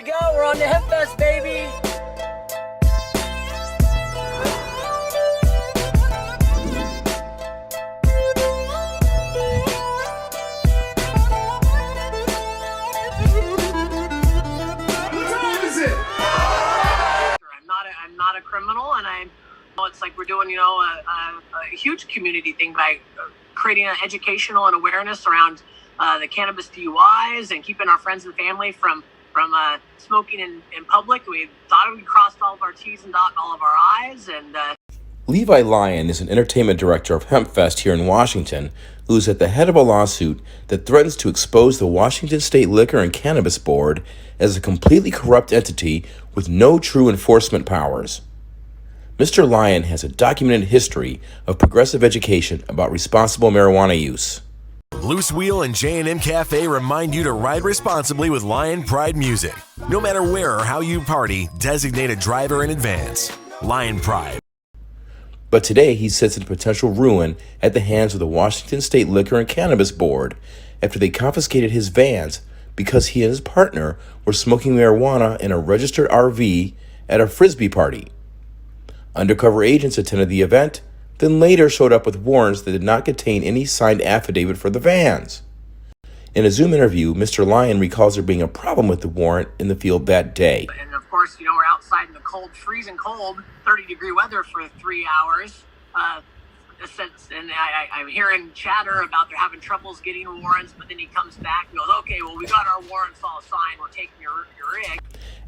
we go. We're on the Hempfest, baby. I'm not a criminal, and it's like we're doing, a huge community thing by creating an educational and awareness around the cannabis DUIs and keeping our friends and family from smoking in public. We thought we crossed all of our T's and dotted all of our I's. And Levi Lyon is an entertainment director of Hempfest here in Washington, who is at the head of a lawsuit that threatens to expose the Washington State Liquor and Cannabis Board as a completely corrupt entity with no true enforcement powers. Mr. Lyon has a documented history of progressive education about responsible marijuana use. Loose Wheel and J&M Cafe remind you to ride responsibly with Lion Pride Music. No matter where or how you party, designate a driver in advance. Lion Pride. But today he sits in potential ruin at the hands of the Washington State Liquor and Cannabis Board after they confiscated his vans because he and his partner were smoking marijuana in a registered RV at a Frisbee party. Undercover agents attended the event, then later showed up with warrants that did not contain any signed affidavit for the vans. In a Zoom interview, Mr. Lyon recalls there being a problem with the warrant in the field that day. And of course, we're outside in the cold, freezing cold, 30-degree weather for 3 hours. And I'm hearing chatter about they're having troubles getting warrants, but then he comes back and goes, okay, well, we got our warrants all signed. We're taking your rig.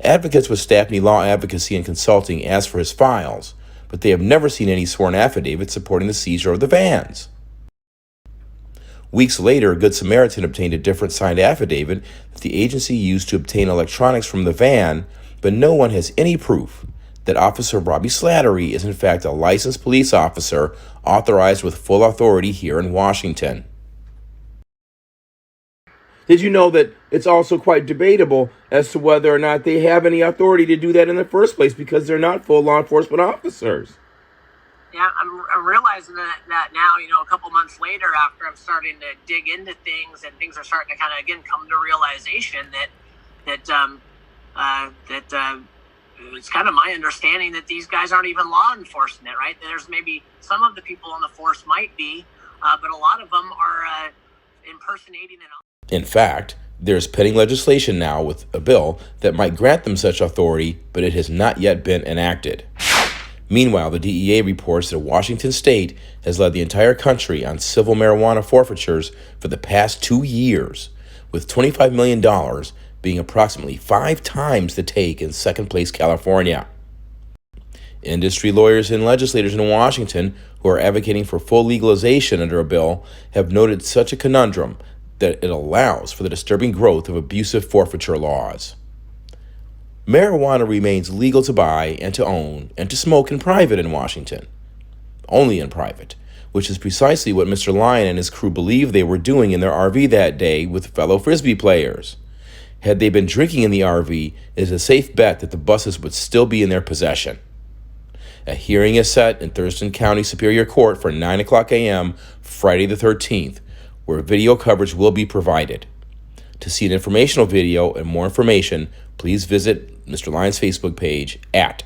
Advocates with Staffney Law Advocacy and Consulting asked for his files, but they have never seen any sworn affidavit supporting the seizure of the vans. Weeks later, Good Samaritan obtained a different signed affidavit that the agency used to obtain electronics from the van, but no one has any proof that Officer Robbie Slattery is in fact a licensed police officer authorized with full authority here in Washington. Did you know that it's also quite debatable as to whether or not they have any authority to do that in the first place because they're not full law enforcement officers? Yeah, I'm realizing that now, a couple months later, after I'm starting to dig into things and things are starting to kind of, again, come to realization that it's kind of my understanding that these guys aren't even law enforcement, right? There's maybe some of the people on the force might be, but a lot of them are impersonating an. In fact, there's pending legislation now with a bill that might grant them such authority, but it has not yet been enacted. Meanwhile, the DEA reports that Washington State has led the entire country on civil marijuana forfeitures for the past 2 years, with $25 million being approximately 5 times the take in second-place California. Industry lawyers and legislators in Washington who are advocating for full legalization under a bill have noted such a conundrum that it allows for the disturbing growth of abusive forfeiture laws. Marijuana remains legal to buy and to own and to smoke in private in Washington. Only in private, which is precisely what Mr. Lyon and his crew believe they were doing in their RV that day with fellow Frisbee players. Had they been drinking in the RV, it is a safe bet that the buses would still be in their possession. A hearing is set in Thurston County Superior Court for 9 o'clock a.m. Friday the 13th, where video coverage will be provided. To see an informational video and more information, please visit Mr. Lyon's Facebook page at